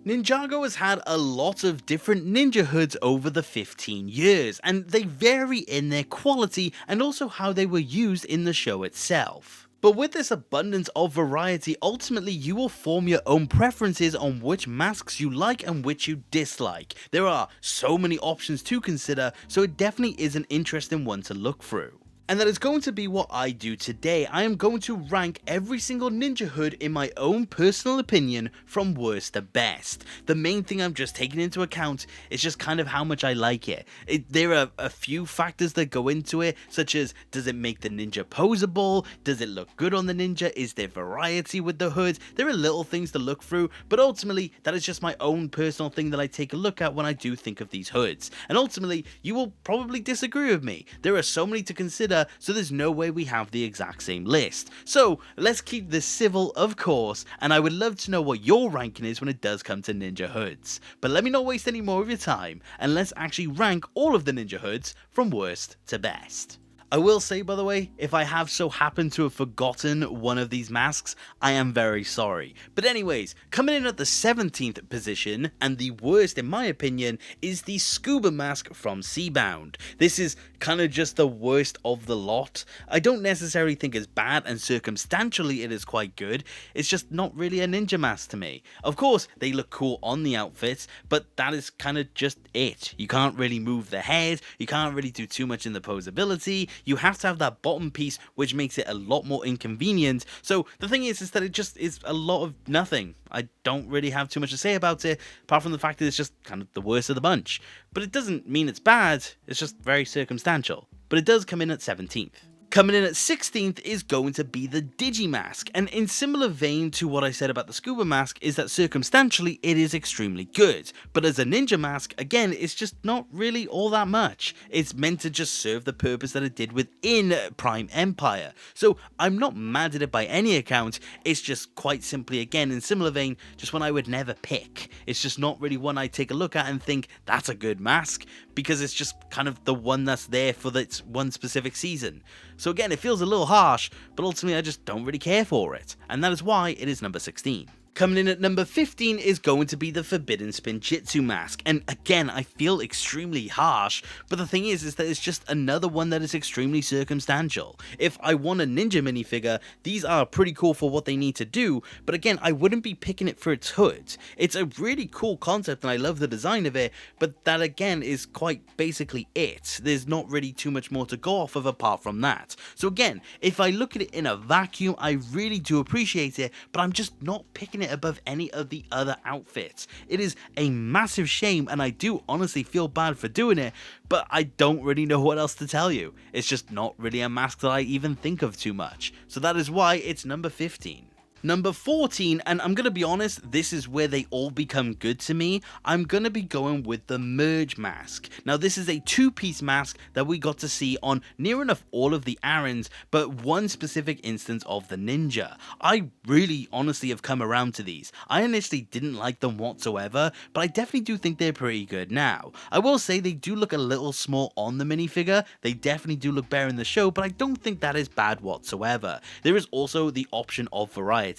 Ninjago has had a lot of different ninja hoods over the 15 years, and they vary in their quality and also how they were used in the show itself. But with this abundance of variety, ultimately you will form your own preferences on which masks you like and which you dislike. There are so many options to consider, so it definitely is an interesting one to look through. And that is going to be what I do today. I am going to rank every single ninja hood in my own personal opinion from worst to best. The main thing I'm just taking into account is just kind of how much I like it. There are a few factors that go into it, such as does it make the ninja posable? Does it look good on the ninja? Is there variety with the hoods? There are little things to look through, but ultimately that is just my own personal thing that I take a look at when I do think of these hoods. And ultimately, you will probably disagree with me. There are so many to consider, so there's no way we have the exact same list. So let's keep this civil, of course, and I would love to know what your ranking is when it does come to ninja hoods. But let me not waste any more of your time, and let's actually rank all of the ninja hoods from worst to best. I will say, by the way, if I have so happened to have forgotten one of these masks, I am very sorry. But anyways, coming in at the 17th position, and the worst in my opinion, is the scuba mask from Seabound. This is kind of just the worst of the lot. I don't necessarily think it's bad, and circumstantially it is quite good. It's just not really a ninja mask to me. Of course, they look cool on the outfits, but that is kind of just it. You can't really move the head, you can't really do too much in the posability. You have to have that bottom piece, which makes it a lot more inconvenient. So the thing is that it just is a lot of nothing. I don't really have too much to say about it, apart from the fact that it's just kind of the worst of the bunch. But it doesn't mean it's bad, it's just very circumstantial. But it does come in at 17th. Coming in at 16th is going to be the Digimask, and in similar vein to what I said about the scuba mask is that circumstantially it is extremely good, but as a ninja mask, again, it's just not really all that much. It's meant to just serve the purpose that it did within Prime Empire, so I'm not mad at it by any account. It's just quite simply, again, in similar vein, just one I would never pick. It's just not really one I take a look at and think, that's a good mask, because it's just kind of the one that's there for its one specific season. So again, it feels a little harsh, but ultimately I just don't really care for it, and that is why it is number 16. Coming in at number 15 is going to be the Forbidden Spinjitzu mask, and again, I feel extremely harsh, but the thing is that it's just another one that is extremely circumstantial. If I want a ninja minifigure, these are pretty cool for what they need to do, but again, I wouldn't be picking it for its hood. It's a really cool concept and I love the design of it, but that again is quite basically it. There's not really too much more to go off of apart from that. So again, if I look at it in a vacuum, I really do appreciate it, but I'm just not picking it above any of the other outfits. It is a massive shame, and I do honestly feel bad for doing it, but I don't really know what else to tell you. It's just not really a mask that I even think of too much. So that is why it's number 15. Number 14, and I'm gonna be honest, this is where they all become good to me. I'm gonna be going with the Merge mask. Now this is a two-piece mask that we got to see on near enough all of the Arons, but one specific instance of the Ninja. I really honestly have come around to these. I initially didn't like them whatsoever, but I definitely do think they're pretty good now. I will say they do look a little small on the minifigure, they definitely do look better in the show, but I don't think that is bad whatsoever. There is also the option of variety.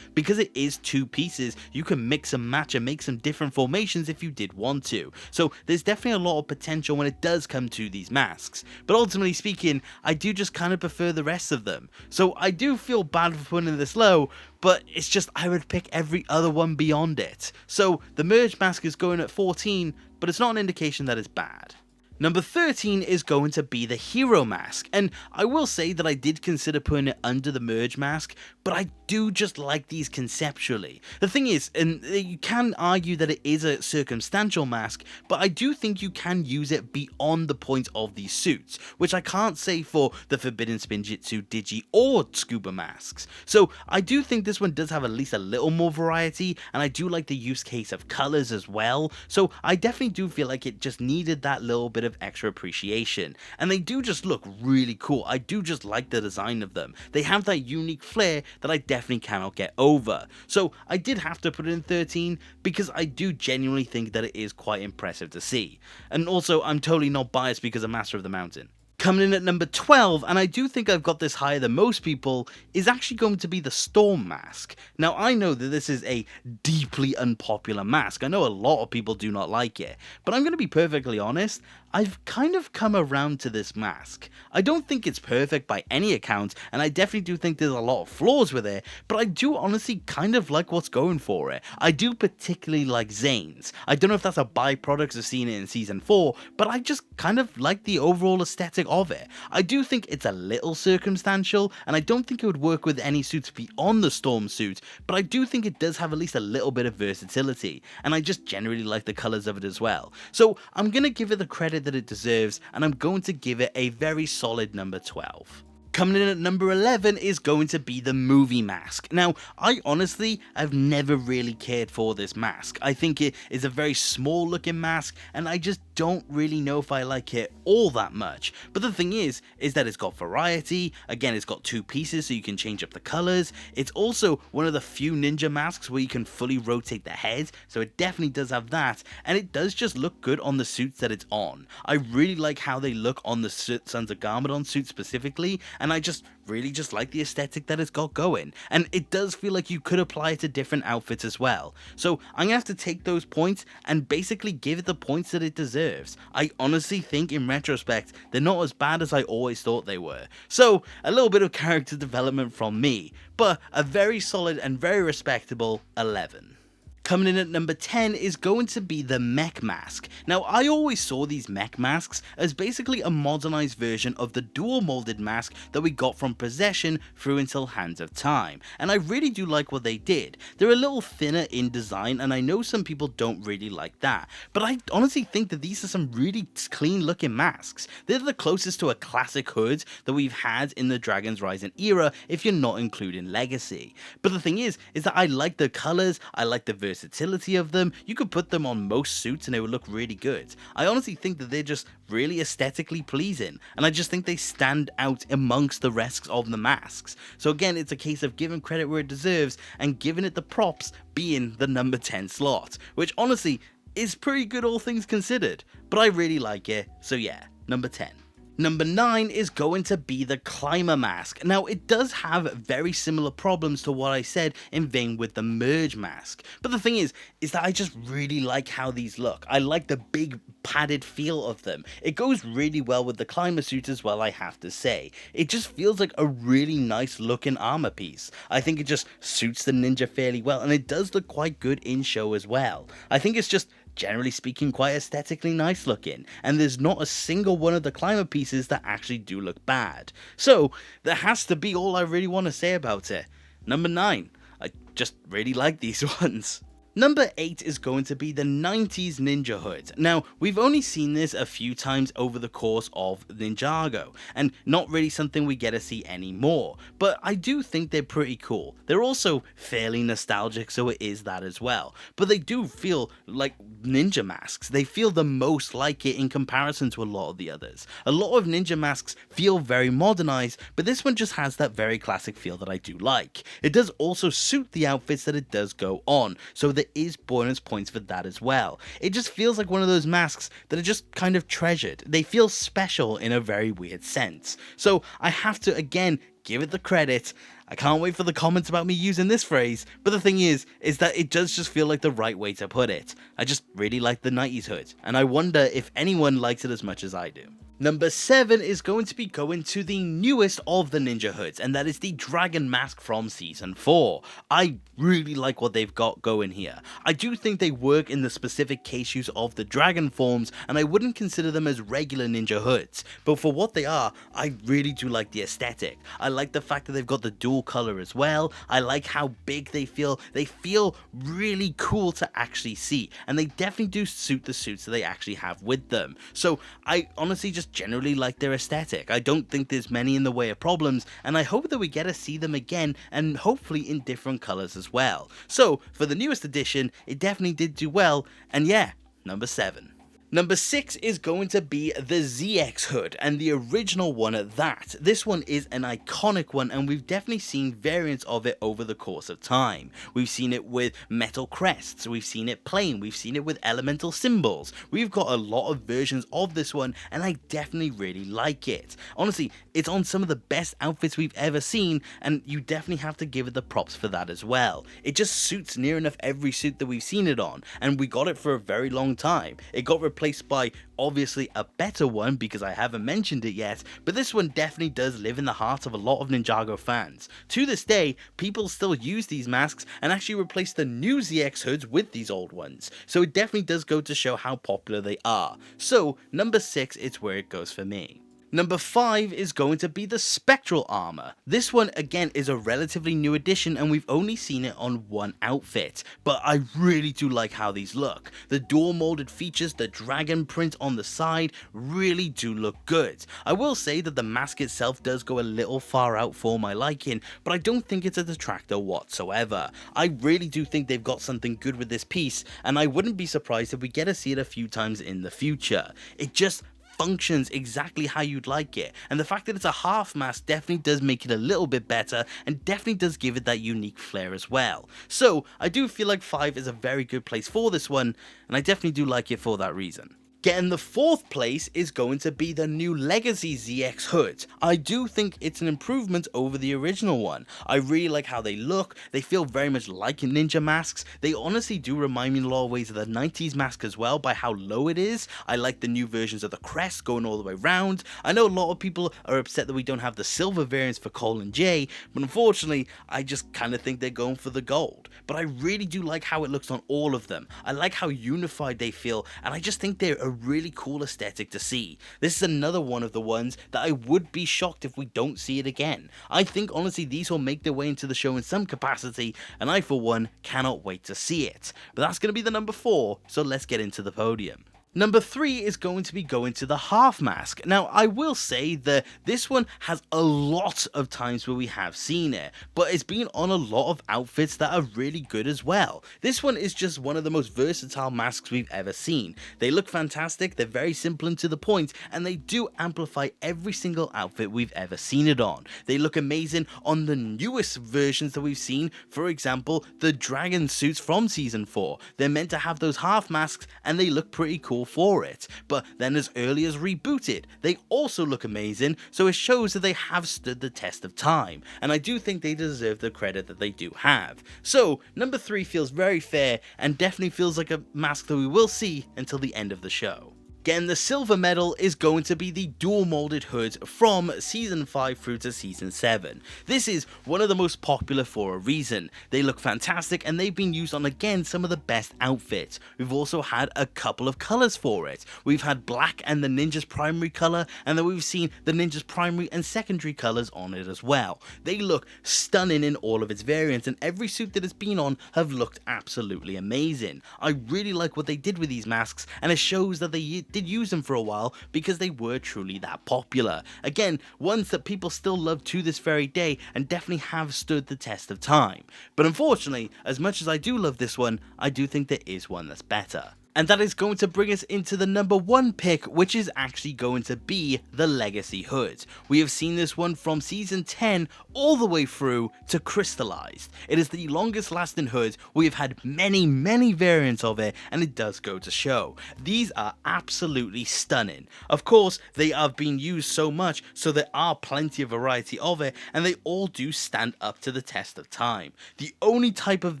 Because it is two pieces, you can mix and match and make some different formations if you did want to. So there's definitely a lot of potential when it does come to these masks. But ultimately speaking, I do just kind of prefer the rest of them. So I do feel bad for putting this low, but it's just I would pick every other one beyond it. So the Merge mask is going at 14, but it's not an indication that it's bad. Number 13 is going to be the Hero mask, and I will say that I did consider putting it under the Merge mask, but I do just like these conceptually. The thing is, and you can argue that it is a circumstantial mask, but I do think you can use it beyond the point of these suits, which I can't say for the Forbidden Spinjitzu, Digi, or Scuba masks. So I do think this one does have at least a little more variety, and I do like the use case of colors as well, so I definitely do feel like it just needed that little bit of extra appreciation, and they do just look really cool. I do just like the design of them. They have that unique flair that I definitely cannot get over. So I did have to put it in 13 because I do genuinely think that it is quite impressive to see. And also, I'm totally not biased because of Master of the Mountain. Coming in at number 12, and I do think I've got this higher than most people, is actually going to be the Storm mask. Now, I know that this is a deeply unpopular mask. I know a lot of people do not like it, but I'm going to be perfectly honest, I've kind of come around to this mask. I don't think it's perfect by any account, and I definitely do think there's a lot of flaws with it, but I do honestly kind of like what's going for it. I do particularly like Zane's. I don't know if that's a byproduct of seeing it in Season 4, but I just kind of like the overall aesthetic of it. I do think it's a little circumstantial, and I don't think it would work with any suits beyond the Storm suit, but I do think it does have at least a little bit of versatility, and I just generally like the colours of it as well. So I'm going to give it the credit that it deserves, and I'm going to give it a very solid number 12. Coming in at number 11 is going to be the movie mask. Now, I honestly have never really cared for this mask. I think it is a very small looking mask, and I just don't really know if I like it all that much. But the thing is that it's got variety. Again, it's got two pieces so you can change up the colors. It's also one of the few ninja masks where you can fully rotate the head, so it definitely does have that, and it does just look good on the suits that it's on. I really like how they look on the Sons of Garmadon suit specifically, and I just really like the aesthetic that it's got going, and it does feel like you could apply it to different outfits as well. So I'm gonna have to take those points and basically give it the points that it deserves. I honestly think in retrospect they're not as bad as I always thought they were. So a little bit of character development from me, but a very solid and very respectable 11. Coming in at number 10 is going to be the mech mask. Now, I always saw these mech masks as basically a modernized version of the dual molded mask that we got from Possession through until Hands of Time, and I really do like what they did. They're a little thinner in design, and I know some people don't really like that, but I honestly think that these are some really clean looking masks. They're the closest to a classic hood that we've had in the Dragon's Rising era if you're not including Legacy. But the thing is that I like the colors, I like the versatility of them. You could put them on most suits and they would look really good. I honestly think that they're just really aesthetically pleasing, and I just think they stand out amongst the rest of the masks. So again, it's a case of giving credit where it deserves and giving it the props being the number 10 slot, which honestly is pretty good all things considered, but I really like it, so yeah, number 10. Number 9 is going to be the Climber mask. Now, it does have very similar problems to what I said in vain with the Merge mask, but the thing is that I just really like how these look. I like the big padded feel of them. It goes really well with the Climber suit as well, I have to say. It just feels like a really nice looking armor piece. I think it just suits the ninja fairly well, and it does look quite good in show as well. I think it's just generally speaking quite aesthetically nice looking, and there's not a single one of the Climber pieces that actually do look bad. So that has to be all I really want to say about it. Number 9, I just really like these ones. Number 8 is going to be the 90s Ninja Hood. Now, we've only seen this a few times over the course of Ninjago, and not really something we get to see anymore, but I do think they're pretty cool. They're also fairly nostalgic, so it is that as well, but they do feel like ninja masks. They feel the most like it in comparison to a lot of the others. A lot of ninja masks feel very modernized, but this one just has that very classic feel that I do like. It does also suit the outfits that it does go on, so there is bonus points for that as well. It just feels like one of those masks that are just kind of treasured. They feel special in a very weird sense. So I have to again give it the credit. I can't wait for the comments about me using this phrase, but the thing is that it does just feel like the right way to put it. I just really like the 90s hood, and I wonder if anyone likes it as much as I do. Number 7 is going to be going to the newest of the ninja hoods, and that is the Dragon Mask from Season 4. I really like what they've got going here. I do think they work in the specific case use of the dragon forms, and I wouldn't consider them as regular ninja hoods, but for what they are, I really do like the aesthetic. I like the fact that they've got the dual color as well. I like how big they feel. They feel really cool to actually see, and they definitely do suit the suits that they actually have with them. So I honestly just generally like their aesthetic. I don't think there's many in the way of problems, and I hope that we get to see them again, and hopefully in different colors as well. So for the newest edition, it definitely did do well, and yeah, number 7. Number 6 is going to be the ZX hood, and the original one at that. This one is an iconic one, and we've definitely seen variants of it over the course of time. We've seen it with metal crests, we've seen it plain, we've seen it with elemental symbols. We've got a lot of versions of this one, and I definitely really like it. Honestly, it's on some of the best outfits we've ever seen, and you definitely have to give it the props for that as well. It just suits near enough every suit that we've seen it on, and we got it for a very long time. It got replaced by obviously a better one because I haven't mentioned it yet, but this one definitely does live in the heart of a lot of Ninjago fans. To this day, people still use these masks and actually replace the new ZX hoods with these old ones, so it definitely does go to show how popular they are. So number 6 is where it goes for me. Number 5 is going to be the Spectral Armor. This one again is a relatively new addition and we've only seen it on one outfit, but I really do like how these look. The door molded features, the dragon print on the side really do look good. I will say that the mask itself does go a little far out for my liking, but I don't think it's a detractor whatsoever. I really do think they've got something good with this piece, and I wouldn't be surprised if we get to see it a few times in the future. It just functions exactly how you'd like it, and the fact that it's a half mask definitely does make it a little bit better and definitely does give it that unique flair as well. So I do feel like 5 is a very good place for this one, and I definitely do like it for that reason. Getting the 4th place is going to be the new Legacy ZX hood. I do think it's an improvement over the original one. I really like how they look, they feel very much like ninja masks. They honestly do remind me in a lot of ways of the 90s mask as well by how low it is. I like the new versions of the crest going all the way around. I know a lot of people are upset that we don't have the silver variants for Cole and Jay, but unfortunately I just kind of think they're going for the gold. But I really do like how it looks on all of them. I like how unified they feel, and I just think they're a really cool aesthetic to see. This is another one of the ones that I would be shocked if we don't see it again. I think honestly these will make their way into the show in some capacity, and I for one cannot wait to see it. But that's going to be the number 4, so let's get into the podium. Number 3 is going to be going to the half mask. Now I will say that this one has a lot of times where we have seen it, but it's been on a lot of outfits that are really good as well. This one is just one of the most versatile masks we've ever seen. They look fantastic, they're very simple and to the point, and they do amplify every single outfit we've ever seen it on. They look amazing on the newest versions that we've seen, for example the dragon suits from season 4. They're meant to have those half masks and they look pretty cool for it, but then as early as Rebooted they also look amazing, so it shows that they have stood the test of time, and I do think they deserve the credit that they do have. So number 3 feels very fair and definitely feels like a mask that we will see until the end of the show. Getting the silver medal is going to be the dual molded hood from season 5 through to season 7. This is one of the most popular for a reason. They look fantastic and they've been used on again some of the best outfits. We've also had a couple of colors for it. We've had black and the ninja's primary color, and then we've seen the ninja's primary and secondary colors on it as well. They look stunning in all of its variants, and every suit that it's been on have looked absolutely amazing. I really like what they did with these masks, and it shows that they did use them for a while because they were truly that popular. Again, ones that people still love to this very day and definitely have stood the test of time. But unfortunately, as much as I do love this one, I do think there is one that's better. And that is going to bring us into the number 1 pick, which is actually going to be the Legacy hood. We have seen this one from season 10 all the way through to Crystallized. It is the longest lasting hood. We have had many variants of it, and it does go to show. These are absolutely stunning. Of course, they have been used so much, so there are plenty of variety of it, and they all do stand up to the test of time. The only type of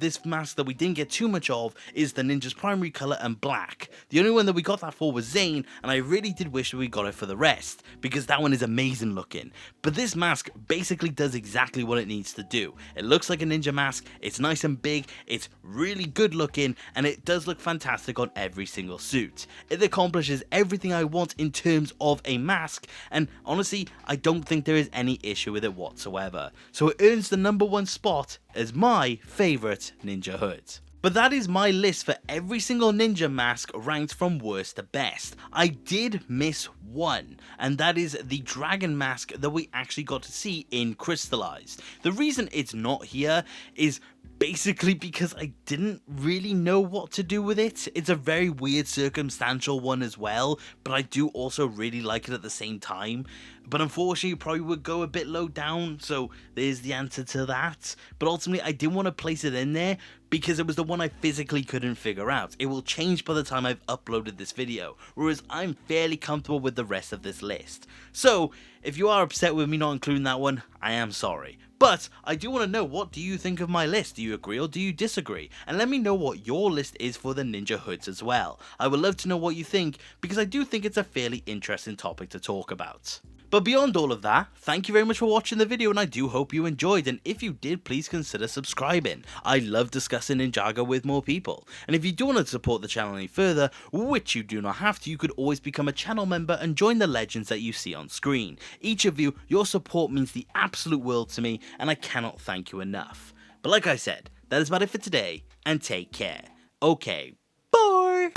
this mask that we didn't get too much of is the ninja's primary color and black. The only one that we got that for was Zane, and I really did wish that we got it for the rest, because that one is amazing looking. But this mask basically does exactly what it needs to do. It looks like a ninja mask, it's nice and big, it's really good looking, and it does look fantastic on every single suit. It accomplishes everything I want in terms of a mask, and honestly, I don't think there is any issue with it whatsoever. So it earns the number 1 spot as my favourite ninja hood. But that is my list for every single ninja mask ranked from worst to best. I did miss one, and that is the dragon mask that we actually got to see in Crystallized. The reason it's not here is basically because I didn't really know what to do with it. It's a very weird circumstantial one as well, but I do also really like it at the same time. But unfortunately, it probably would go a bit low down, so there's the answer to that. But ultimately, I didn't want to place it in there because it was the one I physically couldn't figure out. It will change by the time I've uploaded this video, whereas I'm fairly comfortable with the rest of this list. So, if you are upset with me not including that one, I am sorry. But I do want to know, what do you think of my list? Do you agree or do you disagree? And let me know what your list is for the ninja hoods as well. I would love to know what you think, because I do think it's a fairly interesting topic to talk about. But beyond all of that, thank you very much for watching the video, and I do hope you enjoyed, and if you did, please consider subscribing. I love discussing Ninjago with more people, and if you do want to support the channel any further, which you do not have to, you could always become a channel member and join the legends that you see on screen. Each of you, your support means the absolute world to me, and I cannot thank you enough. But like I said, that is about it for today, and take care. Okay, bye!